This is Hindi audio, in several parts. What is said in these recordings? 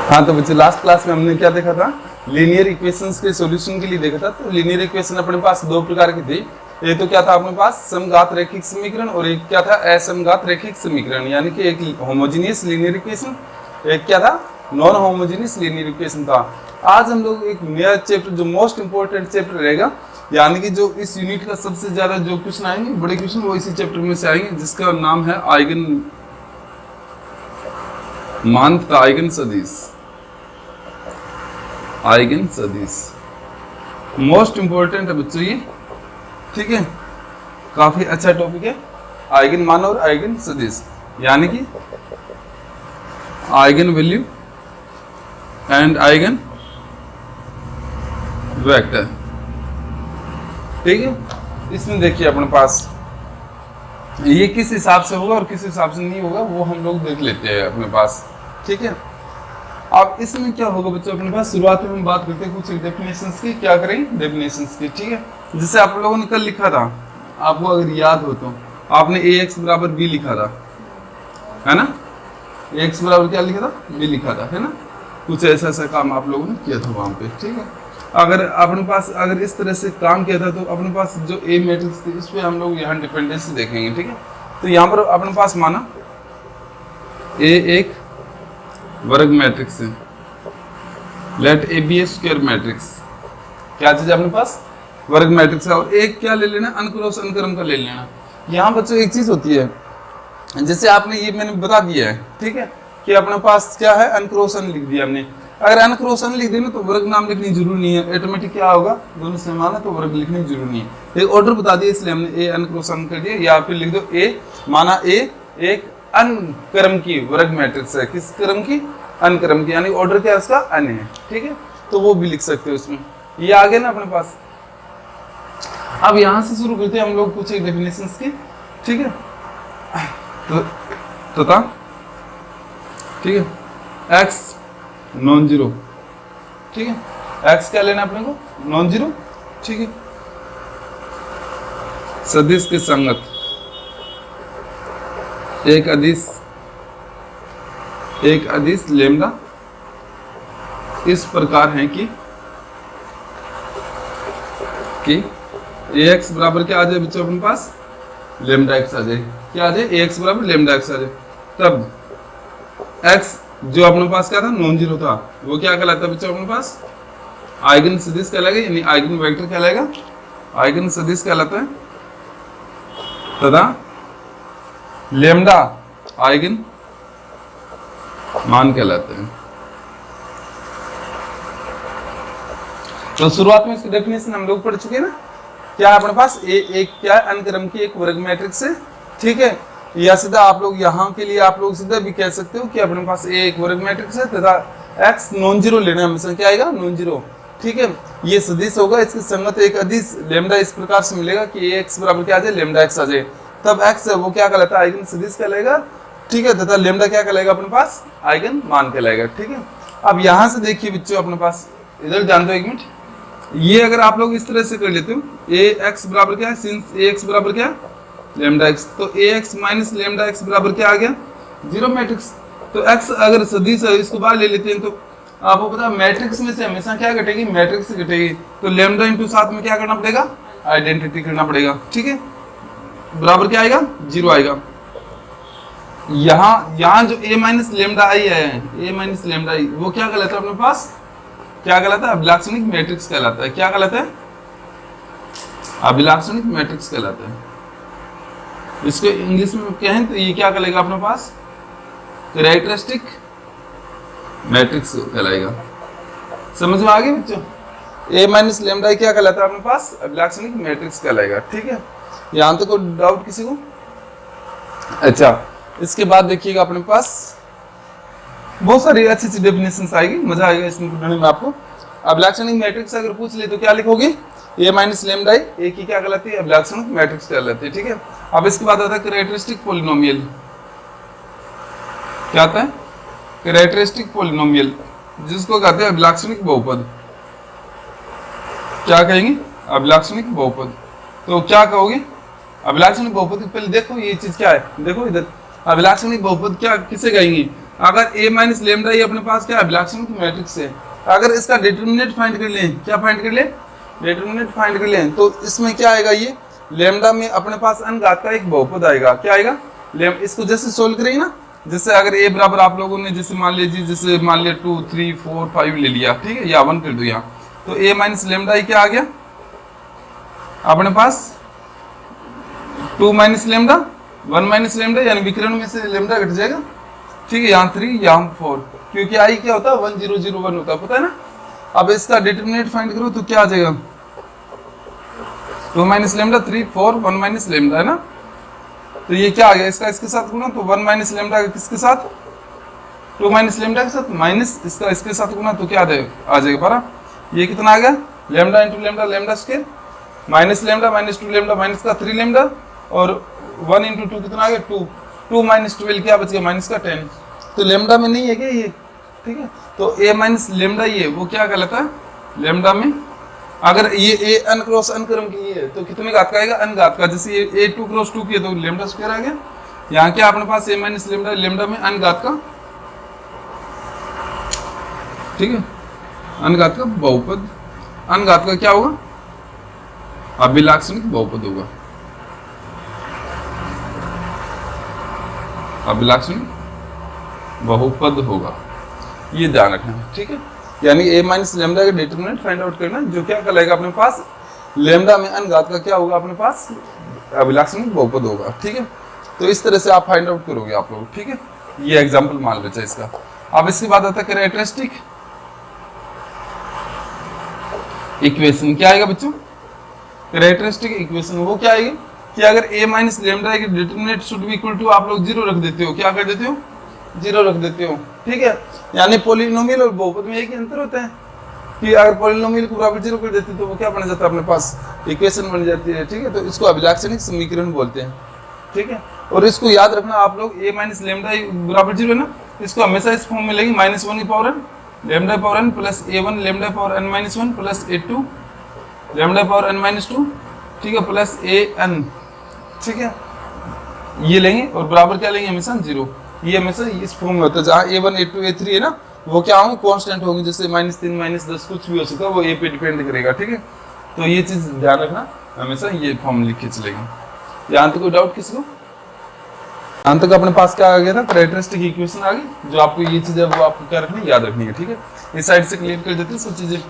हाँ तो बच्चे लास्ट क्लास में हमने क्या देखा था, लीनियर इक्वेशंस के सॉल्यूशन के लिए देखा था। तो लीनियर इक्वेशन अपने पास दो प्रकार की थी। एक तो क्या था अपने पास समघात रैखिक समीकरण, और एक क्या था असमघात रैखिक समीकरण, यानी कि एक होमोजेनियस लीनियर इक्वेशन, एक क्या था नॉन होमोजेनियस लीनियर इक्वेशन था। आज हम लोग एक नया चैप्टर जो मोस्ट इंपोर्टेंट चैप्टर रहेगा, यानी कि जो इस यूनिट का सबसे ज्यादा जो क्वेश्चन आएंगे बड़े क्वेश्चन वो इसी चैप्टर में से आएंगे, जिसका नाम है आइगन मान तथा आइगन सदिश। आइगन सदिश मोस्ट इंपोर्टेंट है बच्चों ये, ठीक है, काफी अच्छा टॉपिक है। आइगन मान और आइगन सदिश, यानी कि eigen value and eigen vector, ठीक है। इसमें देखिए अपने पास ये किस हिसाब से होगा और किस हिसाब से नहीं होगा वो हम लोग देख लेते हैं अपने पास, ठीक है। अब इसमें क्या होगा बच्चों, अपने पास शुरुआत में हम बात करते हैं कुछ डेफिनेशंस की, क्या करें डेफिनेशंस की, ठीक है। जैसे आप लोगों ने कल लिखा था, आपको अगर याद हो तो आपने ax बराबर b लिखा था, है ना। ax बराबर क्या लिखा था, b लिखा था, है ना। कुछ ऐसा ऐसा काम आप लोगों ने किया था वहां पे, ठीक है। अगर अपने पास अगर इस तरह से काम किया था तो अपने पास जो ए मैट्रिक्स थी इस पे हम लोग यहाँ डिपेंडेंसी देखेंगे, ठीक है। तो यहाँ पर अपने पास माना ए एक वर्ग मैट्रिक्स है, let A be a square matrix, क्या चीज अपने पास वर्ग मैट्रिक्स है, और एक क्या ले लेना अनक्रॉस अनुक्रम का ले लेना। यहाँ बच्चों एक चीज होती है, जैसे आपने ये मैंने बता दिया है, ठीक है, कि अपने पास क्या है अनक्रॉस अन लिख दिया हमने। अगर अनक्रॉस अन लिख देना तो वर्ग नाम लिखनी जरूरी नहीं है, ऑटोमेटिक क्या होगा दोनों समान है तो वर्ग लिखनी जरूरी नहीं है। एक ऑर्डर बता दिया इसलिए हमने ए अनक्रॉस अन कर दिया, या फिर लिख दो ए माना ए एक अनक्रम की वर्ग मैट्रिक्स है, किस क्रम की अनक्रम की, यानी ऑर्डर क्या उसका अन है, ठीक है। तो वो भी लिख सकते हो उसमें, ये आ गया ना अपने पास। अब यहां से शुरू करते हैं हम लोग कुछ एक डेफिनेशंस की, ठीक है। तो था ठीक है x नॉन जीरो, ठीक है, x क्या लेना अपने को नॉन जीरो, ठीक है। सदिश के संगत एक अदिश लेम्डा इस प्रकार है कि ax बराबर क्या आ जाए बच्चों अपने पास लेम्डा x आ जाए, क्या आ जाए ax बराबर लेम्डा x आ जाए। तब x जो अपने पास क्या था नॉन जीरो था वो क्या कहलाता है बच्चों अपने पास आइगन सदिश कहलाएगा, यानी आइगन वेक्टर कहलाएगा, आइगन सदिश कहलाता है, तथा लेम्डा आइगन मान कहलाते हैं। तो शुरुआत में इसकी डेफिनेशन हम लोग पढ़ चुके हैं ना, क्या अपने पास एक क्या अनक्रम की एक वर्ग मैट्रिक्स है, ठीक है। या सीधा आप लोग यहाँ के लिए आप लोग सीधा भी कह सकते हो कि अपने पास ए एक वर्ग मैट्रिक्स है तथा x नॉन जीरो लेना है हमेशा, क्या आएगा नॉन जीरो, ठीक है। ये सदिश होगा, इसके संगत एक अदिश लेम्डा इस प्रकार से मिलेगा कि x बराबर क्या आ जाए लेम्डा x आ जाए। तब x है वो क्या कहलाता है आइगन सदिश कहलाएगा, ठीक है, तथा लेम्डा क्या कहलाएगा अपने पास आइगन मान कहलाएगा, ठीक है। अब यहाँ से देखिए बच्चों अपने पास इधर ध्यान दो एक मिनट, ये अगर आप लोग इस तरह से कर लेते हो ax बराबर क्या है, सिंस ax बराबर क्या है लेम्डा x, तो ax माइनस लेम्डा x बराबर क्या आ गया जीरो मैट्रिक्स। तो x अगर सदिश है इसको बाहर ले लेते हैं तो आपको पता है मैट्रिक्स में से हमेशा क्या घटेगी मैट्रिक्स घटेगी, तो लेम्डा इंटू साथ में क्या करना पड़ेगा आइडेंटिटी करना पड़ेगा, ठीक है, बराबर क्या आएगा जीरो आएगा। यहाँ जो a माइनस लेम्डा आई है, a माइनस लेम्डा आई वो क्या कहलाता है अपने पास, क्या कहलाता है अभिलाक्षणिक मैट्रिक्स कहलाता है, क्या कहलाता है अभिलाक्षणिक मैट्रिक्स कहलाता है। इसको इंग्लिश में कहें तो ये क्या कहलाएगा अपने पास कैरेक्टरिस्टिक मैट्रिक्स कहलाएगा। समझ में आ गया बच्चों, a माइनस लेम्डा क्या कहलाता है अपने पास अभिलाक्षणिक मैट्रिक्स कहलाएगा, ठीक है। यहाँ तक कोई डाउट किसी को? अच्छा, इसके बाद देखिएगा अपने पास बहुत सारी अच्छी अच्छी डेफिनेशंस आएगी, मजा आएगा इसमें पढ़ने में आपको। अभिलाक्षणिक मैट्रिक्स अगर पूछ ले तो क्या लिखोगे a माइनस लेम्डा ए की क्या कहलाती है अभिलाक्षणिक मैट्रिक्स कहलाती है, ठीक है। अब इसके बाद आता है कैरेक्टरिस्टिक पॉलिनोमियल, क्या आता है कैरेक्टरिस्टिक पॉलिनोमियल, जिसको कहते हैं अभिलाक्षणिक बहुपद, क्या कहेंगे अभिलाक्षणिक बहुपद। तो क्या कहोगे अभिलाक्षणिक बहुपद, पहले देखो ये चीज क्या है, देखो इधर अभिलाक्षणिक बहुपद क्या किसे कहेंगे, अगर ए माइनस लेमडा ये अपने पास क्या है, लाक्षणिक मैट्रिक्स है। अगर इसका डिटरमिनेंट फाइंड कर लें, क्या फाइंड कर लें, डिटरमिनेंट फाइंड कर लें, तो इसमें क्या आएगा, ये लेमडा में अपने पास अनघात का एक बहुपद आएगा। क्या आएगा, इसको जैसे सोल्व करेंगे ना, जैसे अगर ए बराबर आप लोगों ने जैसे मान लीजिए, जैसे मान लिया 2 3 4 5 ले लिया, ठीक है, या 1 कर दो यहाँ, तो ए माइनस लेमडा ये क्या आ गया अपने पास, 2 माइनस लेमडा 1 माइनस लेमडा, यानी विकर्ण में से लेमडा घट जाएगा, ठीक है, यहाँ 3 यहाँ 4, क्योंकि आई क्या होता है 1 0 0 1 होता है, पता है ना। अब इसका डिटरमिनेंट फाइंड करो तो क्या आ जाएगा, 2 माइनस लेमडा 3 4 1 माइनस लेमडा है ना, तो ये क्या आ गया, इसका इसके साथ गुना, तो 1 माइनस लेमडा किसके साथ, 2 माइनस लेमडा के साथ, माइनस इसका इसके साथ गुना, तो क्या आ जाएगा 12। ये कितना आ गया, lambda into lambda, lambda square, minus lambda minus 2 lambda minus का 3 लेमडा, और 1 इंटू 2 कितना आ गया 2, 2 माइनस 12 क्या बच गया, माइनस का 10, तो लेमडा में नहीं है क्या ये, ठीक है। तो ए माइनस लेमडा ये वो क्या कहलाता है, लेमडा में अगर ये ए अन क्रॉस अन क्रम की है तो कितने घात का आएगा, अनघात का, जैसे ये ए 2 क्रॉस 2 की है तो लेमडा स्क्वायर आ गया। यहाँ क्या अपने पास ए माइनस लेमडा, लेमडा में अनघात का, ठीक है, अनघात का बहुपद, अनघात का क्या होगा, अभिलाक्षणिक बहुपद होगा, अभिलाक्षणिक बहुपद होगा, ये ध्यान रखना, ठीक है। यानी ए माइनस लेमडा का डिटरमिनेंट फाइंड आउट करना, जो क्या कहलाएगा अपने पास, लेमडा में अनघात का क्या होगा अपने पास, अभिलाक्षणिक बहुपद होगा, ठीक है। तो इस तरह से आप फाइंड आउट करोगे आप लोग, ठीक है। ये एग्जांपल मान लो इसका। अब इसके बाद आता है कैरेक्टरिस्टिक इक्वेशन। क्या आएगा बच्चों, कैरेक्टरिस्टिक इक्वेशन वो क्या आएगी कि अगर ए माइनस लेमडा की determinant should be equal to, आप लोग 0 रख देते हो, क्या कर देते हो, 0 रख देते हो, ठीक है। यानी पॉलिनोमियल और बहुपद में एक ही अंतर होता है कि अगर पॉलिनोमियल को बराबर 0 कर देते तो वो क्या बन जाता है अपने पास, इक्वेशन बन जाती है, ठीक है। तो इसको अभिलाक्षणिक समीकरण बोलते हैं, ठीक है। और इसको याद रखना आप लोग, ए माइनस लेमडा बराबर 0 है ना, इसको हमेशा इस फॉर्म में लेंगे, -1 की power n lambda power n plus a1 lambda power n minus 1 plus a2 lambda power n minus 2, ठीक है, प्लस an, ठीक है, ये लेंगे और बराबर क्या लेंगे हमेशा 0। ये हमेशा इस फॉर्म में होता है, जहाँ a1 a2 a3 है ना, वो क्या होंगे, कांस्टेंट होंगे, जैसे -3 -10 कुछ भी हो सकता है, वो a पे डिपेंड करेगा, ठीक है। तो ये चीज ध्यान रखना, हमेशा ये फॉर्म लिख के चलेंगे। यहाँ तक कोई डाउट किसी को, यहाँ तक अपने पास क्या आ गया था, कैरेक्टरिस्टिक इक्वेशन आ गई, जो आपको ये चीजें वो आपको क्या रखनी, याद रखनी है, ठीक है। इस साइड से क्लियर कर देते हैं सब चीजें।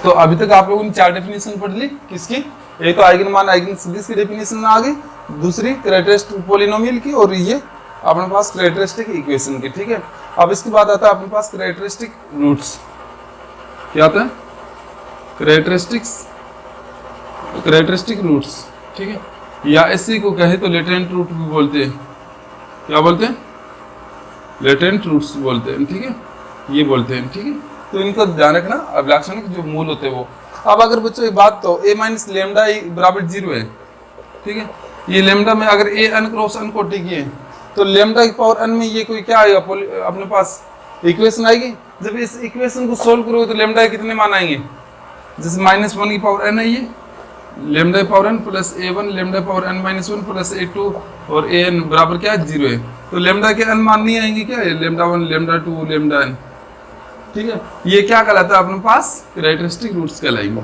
तो अभी तक आप लोगों ने 4 डेफिनेशन पढ़ ली, किसकी, एक तो आइगन मान आइगन सदिश की डेफिनेशन आ गई, दूसरी कैरेक्टरिस्टिक पॉलिनोमियल की, और ये अपने पास कैरेक्टरिस्टिक इक्वेशन की, ठीक है। अब इसके बाद आता है अपने पास कैरेक्टरिस्टिक रूट्स। क्या आता है, कैरेक्टरिस्टिक रूट्स, ठीक है, या इसी को कहे तो लेटेंट रूट भी बोलते हैं। क्या बोलते हैं, लेटेंट रूट्स बोलते हैं, ठीक है, ये बोलते हैं, ठीक है। तो इनको ध्यान रखना, अभिलाक्षणिक जो मूल होते हैं वो। अब अगर बच्चों एक बात, तो a माइनस लेमडा बराबर 0 है, ठीक है, ये लेमडा में अगर a n क्रॉस n कोटि की है, तो लेमडा की पावर n में ये कोई क्या आएगा, अपने पास इक्वेशन आएगी। जब इस इक्वेशन को सोल्व करोगे तो लेमडा कितने मान आएंगे, जैसे -1 की पावर n है, ये lambda power n plus a1 lambda power n minus 1 plus a2 और an बराबर क्या है 0 है। तो लेमडा के n मान नहीं आएंगे, क्या है, लेमडा 1 लेमडा 2 लेमडा n, ठीक है। ये क्या कहलाता है अपने पास, कैरेक्टरिस्टिक रूट्स कहलाएंगे।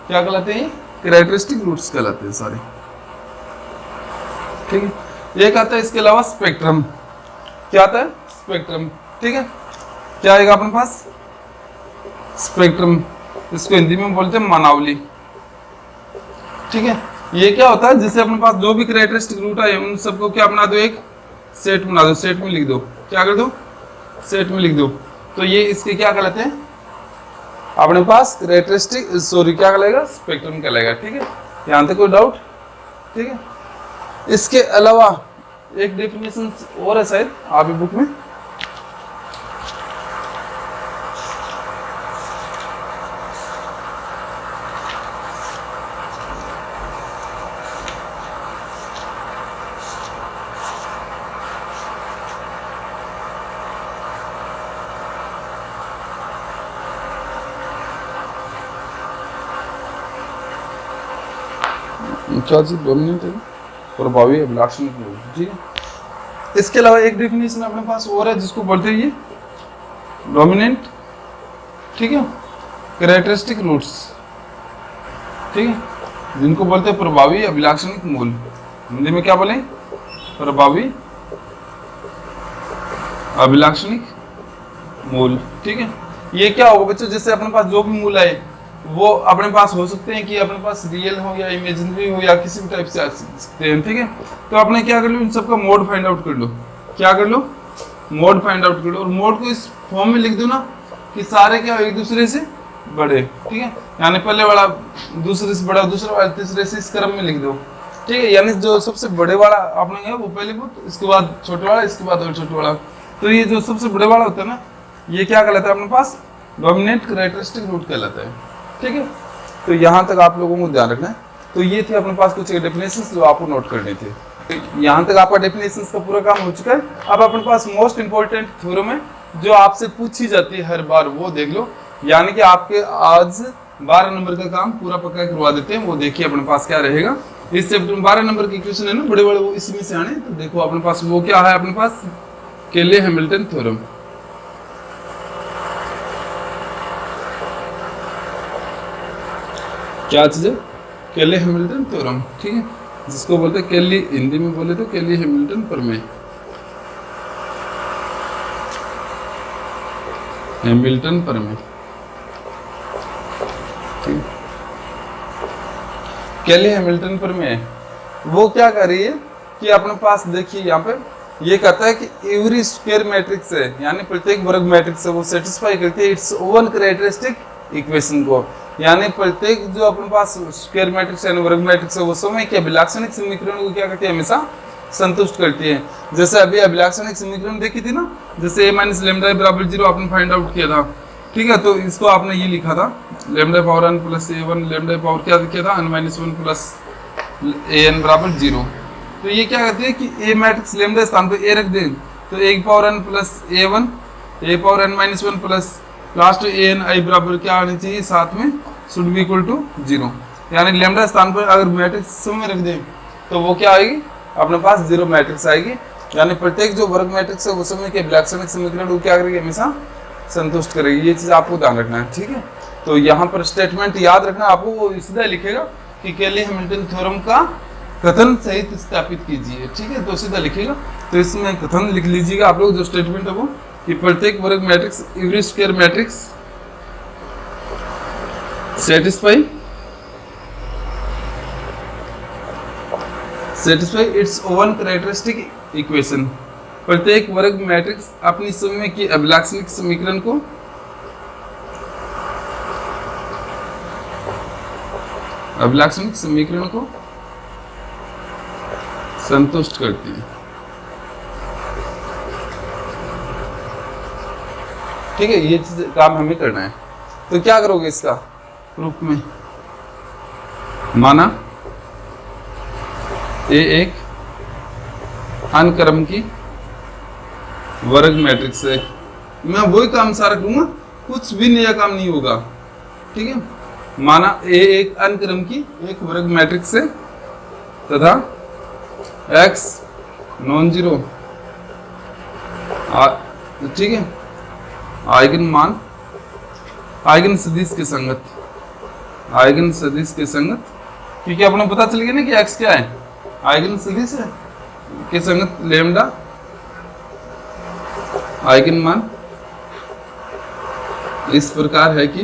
क्या कहलाते हैं, कैरेक्टरिस्टिक रूट्स कहलाते हैं सारे, ठीक है। एक आता है इसके अलावा स्पेक्ट्रम। क्या आता है, स्पेक्ट्रम, ठीक है। क्या आएगा अपने पास, स्पेक्ट्रम, इसको हिंदी में बोलते हैं मानावली, ठीक है। ये क्या होता है, जैसे अपने पास जो भी कैरेक्टरिस्टिक रूट आए उन सबको क्या बना दो, एक सेट बना दो, सेट में लिख दो, क्या कर दो, सेट में लिख दो। तो ये इसके क्या कहलाते हैं अपने पास, कैरेक्टरिस्टिक, सॉरी क्या कहलाएगा, स्पेक्ट्रम कहलाएगा, ठीक है। यहाँ तक कोई डाउट, ठीक है। इसके अलावा एक डेफिनेशन और है शायद आपकी बुक में, क्या चीज बोलनी चाहिए, प्रभावी अभिलाक्षणिक रूट, ठीक है। इसके अलावा एक डेफिनेशन अपने पास और है जिसको बोलते हैं ये डोमिनेंट, ठीक है, कैरेक्टरिस्टिक रूट्स, ठीक है, जिनको बोलते हैं प्रभावी अभिलाक्षणिक मूल। हिंदी में क्या बोले? प्रभावी अभिलाक्षणिक मूल, ठीक है। ये क्या होगा बच्चों, जैसे अपने पास जो भी मूल आए वो अपने पास हो सकते हैं कि अपने पास रियल हो या इमेजिनरी हो या किसी भी टाइप से आ सकते हैं, ठीक है। तो आपने क्या कर लो, इन सबका मोड फाइंड आउट कर लो। क्या कर लो? मोड फाइंड आउट कर लो, और मोड को इस फॉर्म में लिख दो ना कि सारे क्या एक दूसरे से बड़े, ठीक है, यानी पहले वाला दूसरे से बड़ा, दूसरा वाला तीसरे से, इस क्रम में लिख दो, ठीक है। यानी जो सबसे बड़े वाला आपने है वो पहले बुत, इसके बाद छोटे वाला, इसके बाद और छोटे वाला। तो ये जो सबसे बड़े वाला होता है ना, ये क्या कहलाता है अपने पास? डोमिनेंट कैरेक्टरिस्टिक रूट कहलाता है, ठीक है। तो यहाँ तक आप लोगों को ध्यान रखना है। तो ये थे अपने पास कुछ डेफिनेशंस जो आपको नोट करने थे। यहाँ तक आपका डेफिनेशंस का पूरा काम हो चुका है। अब अपने पास मोस्ट इंपॉर्टेंट थ्योरम है जो आपसे पूछी जाती है हर बार, वो देख लो। यानी कि आपके आज 12 नंबर का काम पूरा पक्का करवा देते हैं। वो देखिए अपने पास क्या रहेगा। इस चैप्टर में 12 नंबर की क्वेश्चन है ना, बड़े बड़े, वो इसी में से आने। तो देखो अपने पास वो क्या है, अपने पास केले हैमिल्टन थ्योरम। क्या चीज है? केले हैमिल्टन थ्योरम, ठीक है, जिसको बोलते हैं केली, हिंदी में बोले तो केली हैमिल्टन प्रमेय। हैमिल्टन प्रमेय, ठीक। केली हैमिल्टन प्रमेय वो क्या कर रही है कि अपने पास देखिए यहाँ पे ये कहता है कि एवरी स्क्वायर मैट्रिक्स है, यानी प्रत्येक वर्ग मैट्रिक्स है, वो सेटिस्फाई करती है इट्स ओवन कैरेक्टरिस्टिक इक्वेशन को। यानी प्रत्येक जो अपने पास स्क्वायर मैट्रिक्स यानी वर्ग मैट्रिक्स है वो समय के अभिलाक्षणिक समीकरण को क्या करती है? हमेशा संतुष्ट करती है। जैसे अभी अभिलाक्षणिक समीकरण देखी थी ना, जैसे a माइनस लेमडा बराबर 0 आपने फाइंड आउट किया था, ठीक है। तो इसको आपने ये लिखा था lambda power n plus a1, lambda power क्या किया था? n माइनस 1 प्लस an बराबर 0। तो ये क्या कहते हैं कि a मैट्रिक्स लेमडा स्थान पर a रख दें तो a power n plus a1, a power n minus 1 plus last an i बराबर क्या आनी चाहिए? साथ में शुड बी इक्वल टू 0। यानी लेमडा स्थान पर अगर मैट्रिक्स में रख दें तो वो क्या आएगी? अपने पास 0 मैट्रिक्स आएगी। यानी प्रत्येक जो वर्ग मैट्रिक्स है उस समय के अभिलाक्षणिक समीकरण वो क्या करेगी? हमेशा संतुष्ट करेगी। ये चीज आपको ध्यान रखना है, ठीक है। तो यहाँ पर स्टेटमेंट याद रखना आपको, वो सीधा लिखेगा कि केली हैमिल्टन थ्योरम का कथन सहित स्थापित कीजिए, ठीक है। तो सीधा लिखेगा, तो इसमें कथन लिख लीजिएगा आप लोग। जो स्टेटमेंट है वो कि प्रत्येक वर्ग matrix every square matrix satisfy its own characteristic equation। प्रत्येक वर्ग मैट्रिक्स अपनी समय की अभिलाक्षणिक समीकरण को संतुष्ट करती है, ठीक है। ये चीज काम हमें करना है। तो क्या करोगे इसका प्रूफ में? माना ए एक अनुक्रम की वर्ग मैट्रिक्स है, मैं वही काम सारा करूंगा, कुछ भी नया काम नहीं होगा, ठीक है। माना ए एक अनुक्रम की एक वर्ग मैट्रिक्स है तथा x नॉन जीरो, ठीक है, आइगन मान आइगन सदिश के संगत, आइगन सदिश के संगत, क्योंकि अपने पता चल गया ना कि x क्या है? आइगन सदिश है के संगत लेमडा आइगन मान इस प्रकार है कि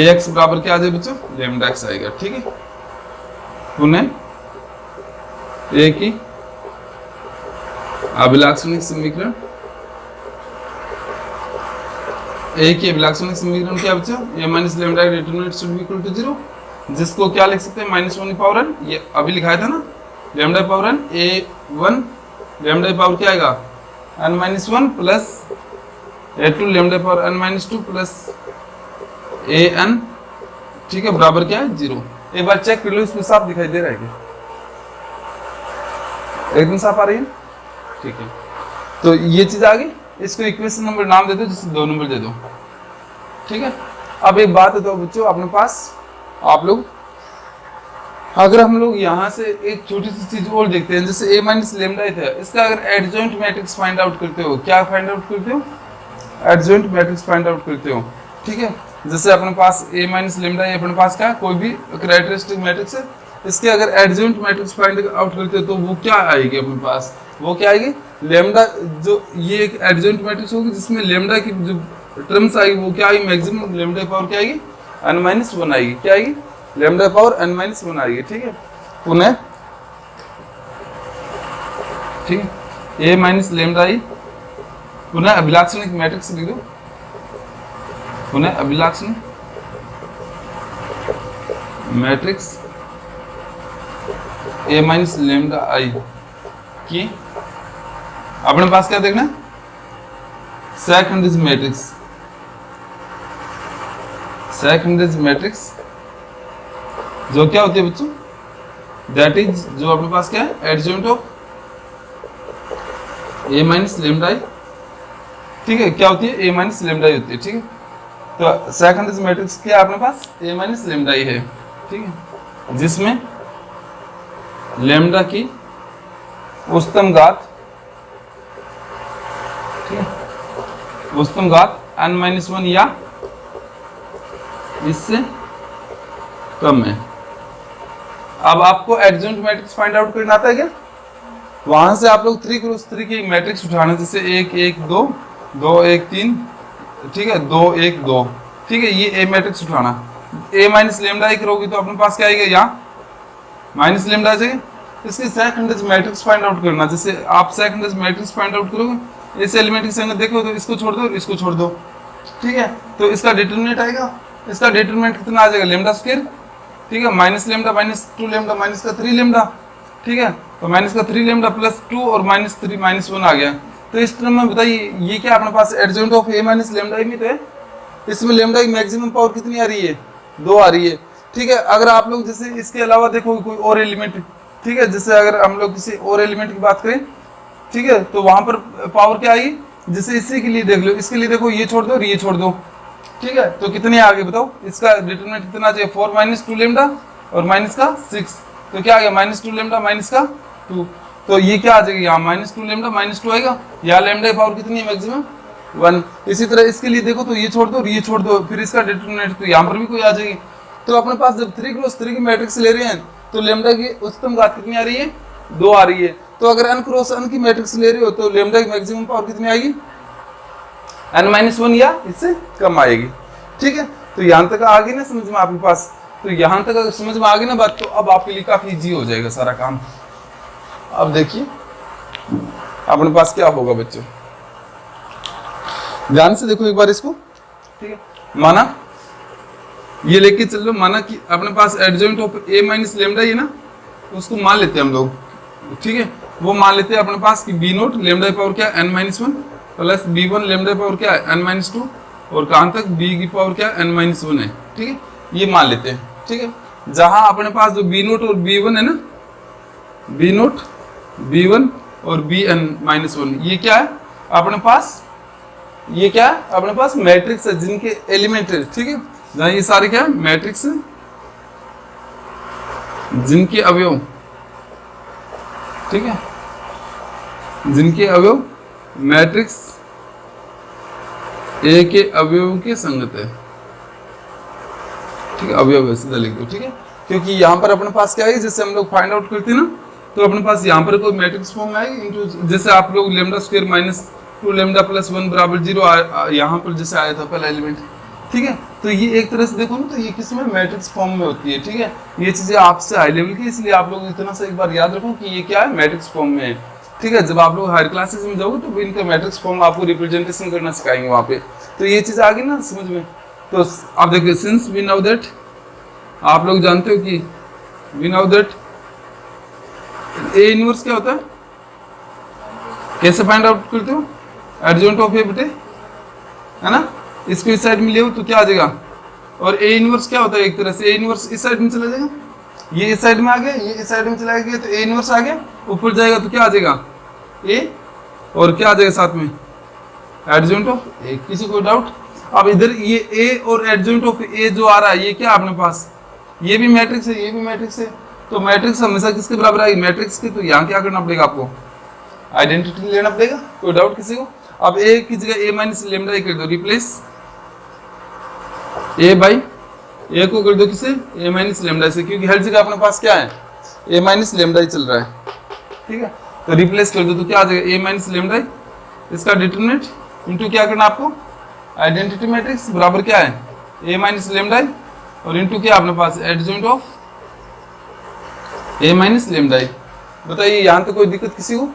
ax बराबर क्या आ जाए बच्चों? लेमडा x आएगा, ठीक है। पुनः a की अभिलाक्षणिक समीकरण, a की अभिलाक्षणिक समीकरण क्या बच्चों? a minus lambda determinant should be equal to 0, जिसको क्या लिख सकते हैं? माइनस 1 पावर n, ये अभी लिखाया था ना, lambda power n a1 lambda power क्या आएगा? n minus 1 plus a2 lambda power n minus 2 plus an, ठीक है, बराबर क्या है? 0। एक बार चेक कर लो इसमें साफ दिखाई दे रहा है क्या? एकदम साफ आ रही है, ठीक है। तो ये चीज आ गई, इसको इक्वेशन नंबर नाम दे दो, जिससे 2 नंबर दे दो, ठीक है। अब एक बात है तो बच्चों अपने पास आप लोग अगर हम लोग यहाँ से एक छोटी सी चीज और देखते हैं, जैसे a माइनस लेमडा था, इसका अगर एडजॉइंट मैट्रिक्स फाइंड आउट करते हो, क्या फाइंड आउट करते हो? एडजॉइंट मैट्रिक्स फाइंड आउट करते हो, ठीक है। जैसे अपने पास a माइनस लेमडा, ये अपने पास क्या है, कोई भी कैरेक्टरिस्टिक मैट्रिक्स है, इसके अगर एडजॉइंट मैट्रिक्स फाइंड आउट करते हो तो वो क्या आएगी अपने पास? वो क्या आएगी? लेमडा, जो ये एक एडजॉइंट मैट्रिक्स होगी जिसमें लेमडा की जो टर्म्स आएगी वो क्या आएगी? मैक्सिमम लेमडा पावर क्या आएगी? n-1 आएगी। क्या आएगी? लेमडा पावर n-1 आएगी, ठीक है। पुनः ठीक है, a माइनस लेमडा आई, पुनः अभिलाक्षणिक मैट्रिक्स लिख दो, पुनः अभिलाक्षणिक matrix a minus lambda I की अपने पास क्या देखना? सेकेंडरी मैट्रिक्स, सेकेंडरी मैट्रिक्स जो क्या होती है बच्चों? दैट इज, जो अपने पास क्या है? Adjoint of a minus lambda आई, ठीक है। क्या होती है? a माइनस लेमडा आई होती है, ठीक है। तो सेकेंडरी मैट्रिक्स क्या है अपने पास? a माइनस लेमडा आई है, ठीक है, जिसमें लेमडा की उच्चतम घात, ठीक है, उच्चतम घात n-1 या इससे कम है। अब आपको एडजॉइंट मैट्रिक्स फाइंड आउट करना आता है क्या? वहां से आप लोग 3x3 की मैट्रिक्स उठाना, जैसे 1 1 2 2 1 3, ठीक है, 2 1 2, ठीक है, ये ए मैट्रिक्स उठाना। a माइनस लेमडा आई करोगे तो अपने पास क्या आएगा? यहाँ माइनस लेमडा आ जाएगा। इसके सेकेंडरी मैट्रिक्स फाइंड आउट करना, जैसे आप सेकेंडरी मैट्रिक्स फाइंड आउट करोगे, इस एलिमेंट की संगत देखो तो इसको छोड़ दो और इसको छोड़ दो, ठीक है, तो इसका डिटरमिनेंट आएगा। इसका डिटरमिनेंट कितना आ जाएगा? लेमडा स्क्वायर, ठीक है, minus lambda minus 2 lambda minus का 3 लेमडा, ठीक है, तो माइनस का 3 लेमडा प्लस 2 और माइनस 3 माइनस 1 आ गया। तो इस टर्म में बताइए ये क्या अपने पास adjoint of a minus lambda में तो है। इसमें लेमडा की मैक्सिमम पावर कितनी आ रही है? 2 आ रही है, ठीक है। अगर आप लोग जैसे इसके अलावा देखो कोई और एलिमेंट, ठीक है, जैसे अगर हम लोग किसी और एलिमेंट की बात करें, ठीक है, तो वहां पर पावर क्या आएगी? जैसे इसी के लिए देख लो, इसके लिए देखो ये छोड़ दो और ये छोड़ दो, ठीक है, तो कितने आगे बताओ? इसका डिटरमिनेंट कितना चाहिए? 4 माइनस 2 लेमडा और माइनस का 6, तो क्या आ गया? माइनस 2 लेमडा माइनस का 2, तो ये क्या आ जाएगा? यहाँ माइनस 2 लेमडा माइनस 2 आएगा। यहाँ लेमडा की पावर कितनी है? मैक्सिमम 1। इसी तरह इसके लिए देखो तो ये छोड़ दो और ये छोड़ दो, फिर इसका डिटरमिनेंट, तो यहाँ पर भी कोई आ जाएगी। तो अपने पास जब 3x3 की मैट्रिक्स ले रहे हैं तो लेमडा की उच्चतम घात कितनी आ रही है? 2 आ रही है। तो अगर n क्रॉस n की मैट्रिक्स ले रहे हो तो लेमडा की मैक्सिमम पावर कितनी आएगी? n-1 या इससे कम आएगी, ठीक है। तो यहाँ तक आ गई ना समझ में आपके पास? तो यहाँ तक अगर समझ में आ गई ना बात, तो अब आपके लिए काफी इजी हो जाएगा सारा काम। अब देखिए अपने पास क्या होगा बच्चों, ध्यान से देखो एक बार इसको, ठीक है। माना ये लेके चल लो, माना कि अपने पास adjoint of a minus lambda है ना, उसको मान लेते हैं हम लोग, ठीक है। वो मान लेते हैं अपने पास कि b0 लेमडा की पावर क्या है? n-1 प्लस b1 लेमडा की पावर क्या है? n-2, और कहां तक b की पावर क्या है? n-1 है, ठीक है, ये मान लेते हैं, ठीक है। जहां अपने पास जो b0 और b1 है ना, b0 b1 और bn-1, ये क्या है अपने पास? ये क्या है अपने पास? मैट्रिक्स है जिनके एलिमेंट है, ठीक है। जहां ये सारे क्या है? मैट्रिक्स है जिनके अवयव, ठीक है, जिनके अवयव मैट्रिक्स ए के अवयव के संगत है, ठीक है, अवयव है, सीधा लिख दो, ठीक है। क्योंकि यहाँ पर अपने पास क्या है, जैसे हम लोग फाइंड आउट करते हैं ना, तो अपने पास यहाँ पर कोई मैट्रिक्स फॉर्म में आएगी इनटू, जैसे आप लोग lambda square minus 2 lambda plus 1 बराबर 0 यहाँ पर जैसे आया था पहला एलिमेंट, ठीक है। तो ये एक तरह से देखो ना, तो ये किसमें? मैट्रिक्स फॉर्म में होती है, ठीक है। ये चीजें आपसे हाई लेवल की, इसलिए आप लोग इतना सा एक बार याद रखो कि ये क्या है? मैट्रिक्स फॉर्म में है, ठीक है। जब आप लोग हायर क्लासेस में जाओगे तो इनका मैट्रिक्स फॉर्म आपको रिप्रेजेंटेशन करना सिखाएंगे वहाँ पे, तो ये चीज आ गई ना समझ में। तो आप देखिए, सिंस वी नाउ दैट, आप लोग जानते हो कि we now that A inverse क्या होता है? कैसे फाइंड आउट करते हो? एडजॉइंट ऑफ ए बेटे, है ना, इसको इस साइड में ले तो क्या आ जाएगा? और ए इनवर्स क्या होता है? एक तरह से ए इनवर्स इस साइड में चला जाएगा, ये इस साइड में आ गया, ये इस साइड में चला गया, तो ए इनवर्स आ गया, ऊपर जाएगा तो क्या आ जाएगा? ए, और क्या आ जाएगा साथ में? एडजॉइंट ऑफ ए। किसी को डाउट? अब इधर ये ए और एडजॉइंट ऑफ ए जो आ रहा है, ये क्या अपने पास? ये भी मैट्रिक्स है, ये भी मैट्रिक्स है, तो मैट्रिक्स हमेशा किसके बराबर आएगी, मैट्रिक्स की। तो यहाँ क्या करना पड़ेगा आपको, आइडेंटिटी लेना पड़ेगा। कोई डाउट किसी को? अब ए की जगह ए माइनस लेमडा ए कर दो रिप्लेस, ए बाई ए को कर दो किसे, ए माइनस लेमडा से, क्योंकि हर जगह अपने पास क्या है, ए माइनस लेमडा ही चल रहा है, ठीक है। तो रिप्लेस कर दो तो क्या आ जाएगा, ए माइनस लेमडा, इसका डिटरमिनेंट इनटू क्या करना आपको, आइडेंटिटी मैट्रिक्स बराबर क्या है, ए माइनस लेमडा और इनटू क्या अपने पास adjoint of A minus lambda. बताइए यहाँ तक कोई दिक्कत किसी को?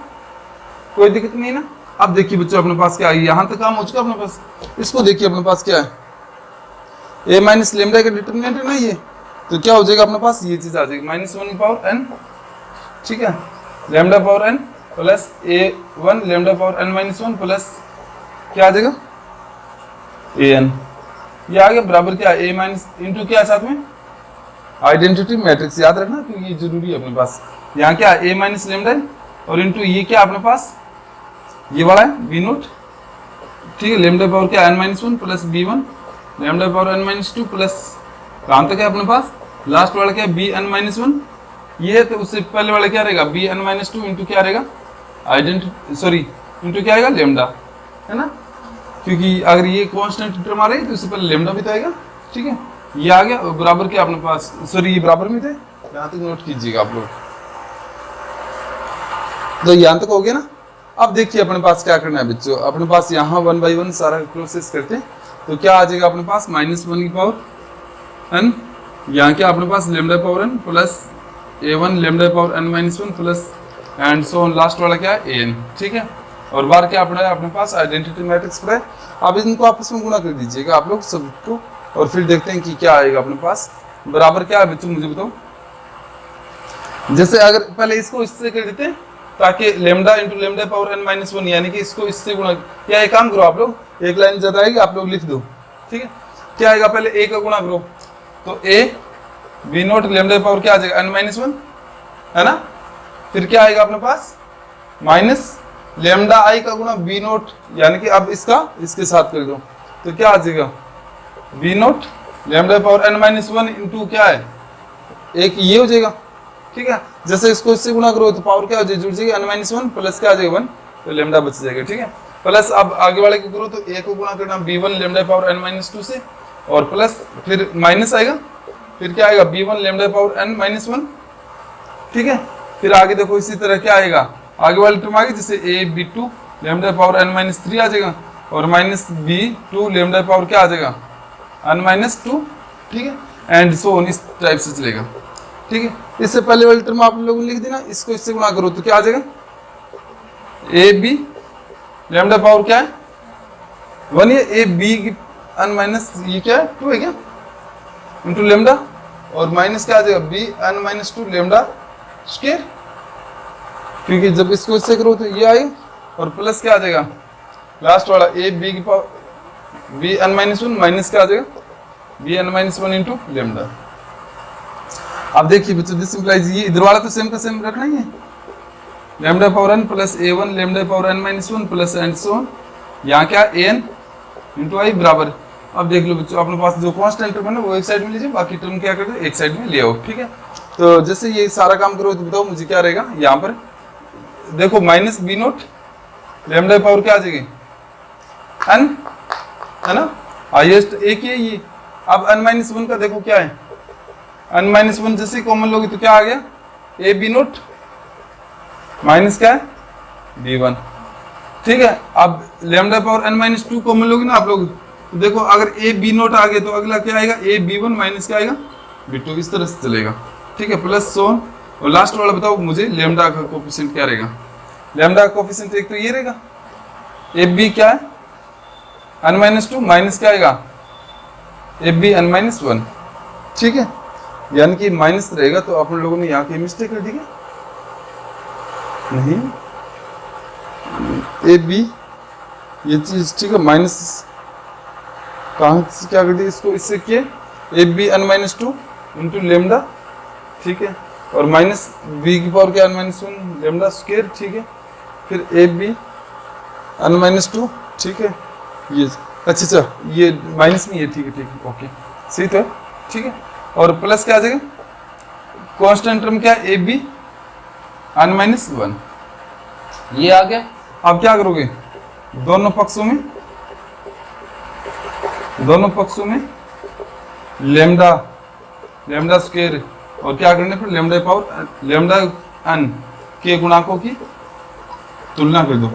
कोई दिक्कत नहीं ना। अब देखिए बच्चों अपने पास क्या है, यहाँ तक काम हो चुका अपने पास। इसको देखिए अपने पास क्या है, ए माइनस लेमडा का डिटरमिनेंट है ना ये, तो क्या हो जाएगा अपने पास, ये चीज आ जाएगी -1 पावर n, ठीक है, lambda power n plus a1 lambda power n-1 plus क्या आ जाएगा an, ये आ गया बराबर क्या, a माइनस इंटू क्या साथ में आइडेंटिटी मैट्रिक्स, याद रखना क्योंकि ये जरूरी है अपने पास। यहाँ क्या a माइनस लेमडा और इंटू ये क्या अपने पास, ये वाला है बी नोट, ठीक है, लेमडा पावर क्या n-1 plus b1 lambda power n-2 plus कहाँ तक है अपने पास, लास्ट वाला क्या bn-1 ये है, तो उससे पहले वाला क्या रहेगा bn-2 इंटू क्या रहेगा आइडेंटिटी, सॉरी इंटू क्या आएगा लेमडा, है ना, क्योंकि अगर ये कांस्टेंट टर्म आ रही है तो उससे पहले लेमडा भी तो आएगा, ठीक है। ये आ गया बराबर क्या अपने पास, सॉरी ये बराबर में थे, यहाँ तक नोट कीजिएगा आप लोग। तो यहाँ तक हो गया ना। अब देखिए अपने पास क्या करना है बच्चों, अपने पास यहाँ 1 बाई 1 सारा प्रोसेस करते हैं, तो क्या आ जाएगा अपने पास -1 की पावर n, यहाँ क्या अपने पास lambda power n plus a1 lambda power n-1 plus and so on, last वाला क्या है an, ठीक है। और बार क्या पड़ा है अपने पास, आइडेंटिटी मैट्रिक्स पड़ा है। अब इनको आपस में गुणा कर दीजिएगा आप लोग सबको, और फिर देखते हैं कि क्या आएगा अपने पास, बराबर क्या है बच्चों मुझे बताओ। जैसे अगर पहले इसको इससे कर देते हैं ताकि lambda into lambda power n-1 यानी कि इसको इससे गुणा, या एक काम करो आप लोग, एक लाइन ज्यादा आएगी आप लोग लिख दो, ठीक है। क्या आएगा, पहले a का गुणा करो, तो a b note lambda power क्या आ जाएगा n-1, है ना, फिर क्या आएगा अपने पास माइनस लेमडा आई का गुणा b नोट, यानी कि अब इसका इसके साथ कर दो तो क्या आ जाएगा b note lambda power n-1 into क्या है एक ये हो जाएगा, ठीक है। जैसे इसको इससे गुणा करो तो पावर क्या हो जाएगी, जुड़ जाएगी n-1 प्लस क्या आ जाएगा 1, तो लेमडा बच जाएगा, ठीक है। प्लस अब आगे वाले को करो तो a को गुणा करना b1 लेमडा पावर n-2 से, और प्लस फिर माइनस आएगा, फिर क्या आएगा b1 लेमडा पावर n-1, ठीक है। फिर आगे देखो इसी तरह क्या आएगा, आगे वाली टर्म आएगी जैसे a b2 lambda power n-3 आ जाएगा, और माइनस b2 लेमडा पावर क्या आ जाएगा n-2, ठीक है, एंड सो ऑन, इस टाइप से चलेगा, ठीक है। इससे पहले वाली टर्म आप लोगों ने लिख देना, इसको इससे गुणा करो तो क्या आ जाएगा ए बी लेमडा पावर क्या है 1, ये ए बी की n- ये क्या है 2 है क्या इंटू लेमडा, और माइनस क्या आ जाएगा बी n-2 लेमडा स्क्वायर, क्योंकि जब इसको इससे करो तो ये आएगा, और प्लस क्या आ जाएगा लास्ट वाला ए बी की पावर बी n-1 माइनस क्या आ जाएगा बी n-1 इंटू लेमडा। अब देखिए बच्चों दिस इंप्लाइज, ये इधर वाला तो सेम का सेम रखना ही है, lambda power n plus a1 lambda power n-1 plus and so on, यहाँ क्या an इंटू आई बराबर। अब देख लो बच्चों अपने पास जो कांस्टेंट टर्म है ना वो एक साइड में लीजिए, बाकी टर्म क्या कर दो एक साइड में ले आओ, ठीक है। तो जैसे ये सारा काम करो तो बताओ मुझे क्या रहेगा, यहाँ पर देखो minus B naught lambda power क्या आ जाएगी n, है ना, हाईएस्ट एक ही है ये। अब n-1 का देखो क्या है, n-1 जैसे कॉमन लोगे तो क्या आ गया ए बी नोट माइनस क्या है b1, ठीक है। अब लेमडा पावर n-2 कॉमन लोगे ना आप लोग, तो देखो अगर ए बी नोट आ गया तो अगला क्या आएगा ए b1 माइनस क्या आएगा b2, इस तरह से चलेगा, ठीक है, प्लस सो। और लास्ट वाला बताओ मुझे लेमडा का कोफिशिएंट क्या रहेगा, लेमडा का कोफिशिएंट एक तो ये रहेगा ए बी क्या है n-2 माइनस क्या आएगा ए बी n-1, ठीक है, यानी कि माइनस रहेगा, तो अपन लोगों ने यहाँ की मिस्टेक कर दी क्या, नहीं ए बी ये चीज, ठीक है, माइनस कहाँ से क्या कर दी, इसको इससे किए A B n-2 into lambda, ठीक है, और माइनस बी की पावर क्या n-1 लेमडा स्क्वायर, ठीक है, फिर ए बी n-2, ठीक है, ये अच्छा ये माइनस नहीं है, ठीक है ओके सही तो है, ठीक है, और प्लस क्या आ जाएगा कांस्टेंट टर्म क्या है, ए बी n माइनस 1, ये आ गया। अब क्या करोगे, दोनों पक्षों में लेमडा स्क्वायर और क्या करने पर लेमडा पावर लेमडा n के गुणांकों की तुलना कर दो,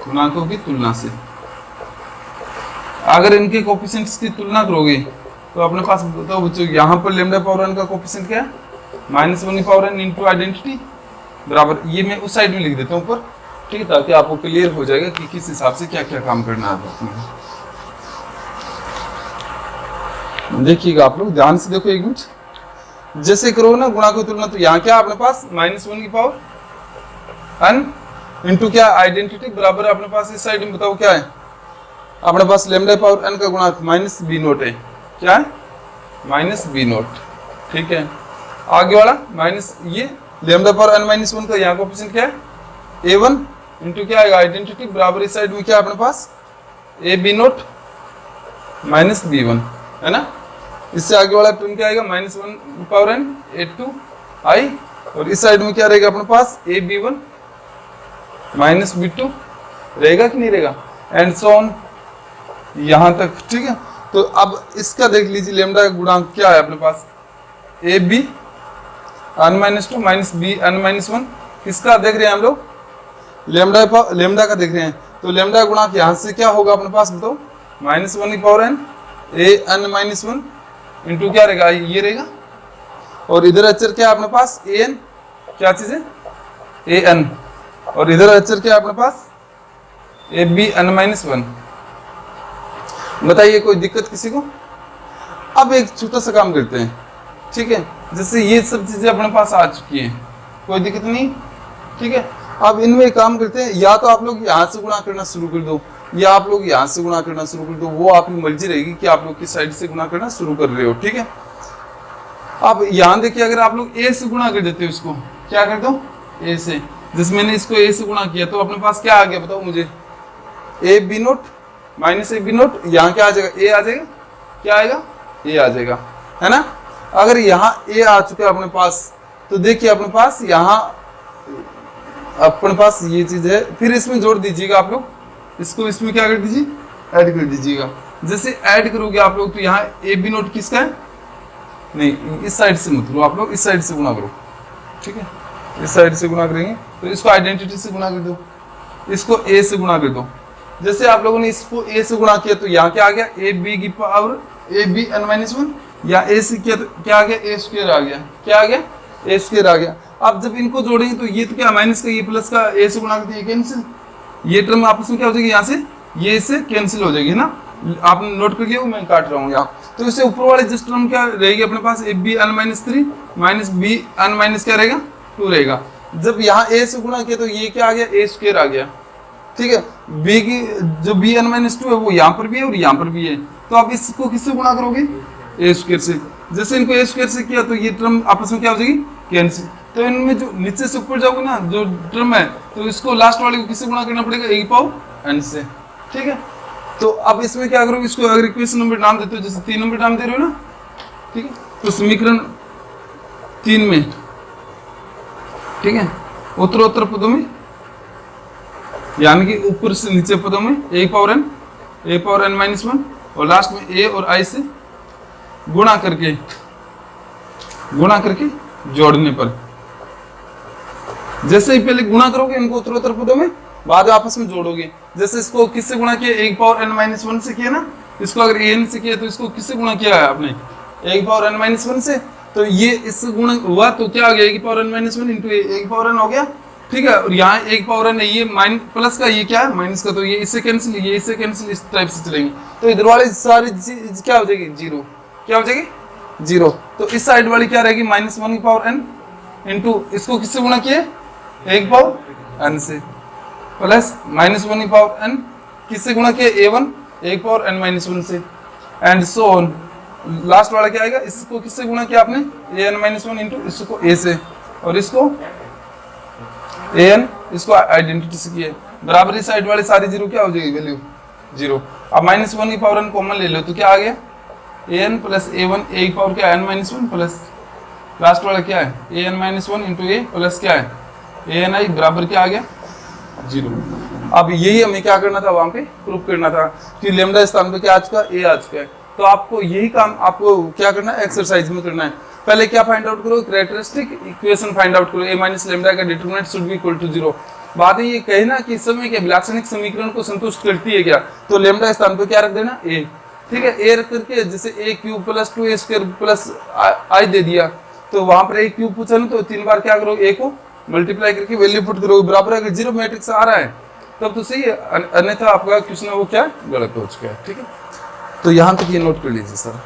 गुणांकों की तुलना से। अगर इनके कोफिशिएंट्स की तुलना करोगे तो अपने पास बताओ बच्चों, यहाँ पर लेमडा पावर n का कोफिशिएंट क्या है, -1 पावर n इंटू आइडेंटिटी बराबर, ये मैं उस साइड में लिख देता हूँ ऊपर, ठीक है, ताकि आपको क्लियर हो जाएगा कि किस हिसाब से क्या क्या काम करना है। देखिएगा आप लोग ध्यान से देखो, एक मिनट, जैसे करो ना गुणा की तुलना, तो यहाँ क्या अपने पास -1 की पावर n इंटू क्या आइडेंटिटी बराबर अपने पास इस साइड में बताओ क्या है, अपने पास लेमडा पावर n का गुणांक -b0 है, क्या है -b0, ठीक है। आगे वाला माइनस ये लेमडा पावर n माइनस 1 का यहाँ कोफिशिएंट क्या है, a1 इंटू क्या आएगा आइडेंटिटी बराबर इस साइड में क्या अपने पास ab0 माइनस b1, है ना। इससे आगे वाला टर्म क्या आएगा -1 पावर n a2 i, और इस साइड में क्या रहेगा अपने पास ab1 माइनस b2 रहेगा कि नहीं रहेगा, एंड सो ऑन यहां तक, ठीक है। तो अब इसका देख लीजिए लेमडा का गुणांक क्या है अपने पास, A B n minus 2 minus B n minus 1, किसका देख रहे हैं हम लोग, लेमडा का देख रहे हैं। तो लेमडा का गुणांक यहां से क्या होगा अपने पास बताओ, -1 की पावर n ए n माइनस 1 इंटू क्या रहेगा ये रहेगा, और इधर अचर क्या है अपने पास ए एन, क्या चीज है ए एन, और इधर अचर क्या है अपने पास ए बी n माइनस 1। बताइए कोई दिक्कत किसी को। अब एक छोटा सा काम करते हैं, ठीक है, जैसे ये सब चीजें अपने पास आ चुकी हैं, कोई दिक्कत नहीं, ठीक है। अब इनमें काम करते हैं, या तो आप लोग यहाँ से गुणा करना शुरू कर दो, या आप लोग यहाँ से गुणा करना शुरू कर दो, वो आपकी मर्जी रहेगी कि आप लोग किस साइड से गुणा करना शुरू कर रहे हो, ठीक है। अब यहाँ देखिए, अगर आप लोग ए से गुणा कर देते हो, इसको क्या कर दो ए से, जिसमें मैंने इसको ए से गुणा किया, तो अपने पास क्या आ गया बताओ मुझे, A B naught minus A B naught, यहाँ क्या आ जाएगा ए आ जाएगा, क्या आएगा ए आ जाएगा, है ना। अगर यहाँ ए आ चुका है अपने पास, तो देखिए अपने पास यहाँ अपने पास ये चीज है, फिर इसमें जोड़ दीजिएगा आप लोग, इसको इसमें क्या कर दीजिए ऐड कर दीजिएगा। जैसे ऐड करोगे आप लोग, तो यहाँ ए बी नोट किसका है, नहीं इस साइड से मत लो आप लोग, इस साइड से गुणा करो, ठीक है, इस साइड से गुणा करेंगे, तो इसको आइडेंटिटी से गुणा कर दो, इसको ए से गुणा कर दो। जैसे आप लोगों ने इसको ए से गुणा किया, तो यहाँ क्या आ गया ए बी की power A B n minus 1, या ए से किया तो क्या आ गया ए स्क्वायर आ गया, क्या आ गया ए स्क्वायर आ गया। अब जब इनको जोड़ेंगे तो ये तो क्या माइनस का ये प्लस का ए से गुणा करते कैंसिल, ये टर्म आपस में क्या हो जाएगी, यहाँ से ये इससे कैंसिल हो जाएगी, है ना। आपने नोट कर लिया, मैं काट रहा हूँ यहाँ। तो इससे ऊपर वाले जिस टर्म क्या रहेगी अपने पास A B n minus 3 minus B n minus क्या रहेगा 2 रहेगा। जब यहाँ ए से गुणा किया तो ये क्या आ गया ए स्क्वायर आ गया, ठीक है। बी की जो बी n माइनस 2 है वो यहाँ पर भी है और यहाँ पर भी है, तो आप इसको किससे गुणा करोगे ए स्क्वायर से। जैसे इनको ए स्क्वायर से किया तो ये टर्म आपस में क्या हो जाएगी कैंसिल। तो इनमें जो नीचे से ऊपर जाओगे ना जो टर्म है, तो इसको लास्ट वाले को किससे गुणा करना पड़ेगा ए की पावर n से, ठीक है। तो अब इसमें क्या करोगे, इसको अगर इक्वेशन नंबर नाम देते हो, जैसे 3 नंबर नाम दे रहे हो ना, ठीक है, तो समीकरण 3 में, ठीक है, उत्तरोत्तर पदों में यानी कि ऊपर से नीचे पदों में ए पावर n माइनस 1 और लास्ट में ए और आई से गुणा करके जोड़ने पर, जैसे ही पहले गुणा करोगे इनको उत्तरोत्तर पदों में, बाद में आपस में जोड़ोगे। जैसे इसको किससे गुणा किया ए पावर n माइनस 1 से किया ना, इसको अगर ए n से किया तो इसको किससे गुणा किया है आपने ए पावर n माइनस 1 से, तो ये इससे गुणा हुआ तो क्या आ गया ए पावर n माइनस 1 इंटू ए पावर n हो गया, ठीक है। और यहाँ एक पावर n है, ये माइनस प्लस का ये क्या है माइनस का, तो ये इससे कैंसिल, ये इससे कैंसिल, इस टाइप से चलेंगे। तो इधर वाले सारी चीज क्या हो जाएगी जीरो, क्या हो जाएगी जीरो। तो इस साइड वाली क्या रहेगी -1 की पावर n इंटू इसको किससे गुणा किए एक पावर n से, प्लस -1 की पावर n किससे गुणा किए a1 एक पावर n माइनस 1 से, एंड सो ऑन। लास्ट वाला क्या आएगा, इसको किससे गुणा किया आपने an माइनस 1 इंटू इसको a से, और इसको an इसको आइडेंटिटी से किया, बराबर इस साइड वाले सारी जीरो क्या हो जाएगी वैल्यू जीरो। अब -1 की पावर n कॉमन ले लो तो क्या आ गया an प्लस a1 ए की पावर क्या n माइनस 1 प्लस लास्ट वाला क्या है, A N minus one into A plus क्या है ए एन आई बराबर क्या आ गया 0। अब यही हमें क्या करना था, वहां पे प्रूफ करना था कि लेमडा स्थान पे क्या आ चुका है, ए आ चुका है। तो आपको यही काम आपको क्या करना है, एक्सरसाइज में करना है। पहले क्या फाइंड आउट करो, कैरेक्टरिस्टिक इक्वेशन फाइंड आउट करो, ए माइनस लेमडा का determinant should be equal to 0। बात ये कहे ना कि इस समय के लाक्षणिक समीकरण को संतुष्ट करती है क्या, तो लेमडा स्थान पे क्या रख देना ए, ठीक है। ए रख करके जैसे ए क्यूब प्लस 2 ए स्क्वायर प्लस आई दे दिया, तो वहां पर ए क्यूब पूछा ना, तो 3 बार क्या करो, ए को मल्टीप्लाई करके वैल्यू पुट करो, बराबर अगर 0 मैट्रिक्स आ रहा है तब तो सही है, अन्यथा आपका क्वेश्चन वो क्या गलत हो चुका है, ठीक है। तो यहाँ तक ये नोट कर लीजिए सर।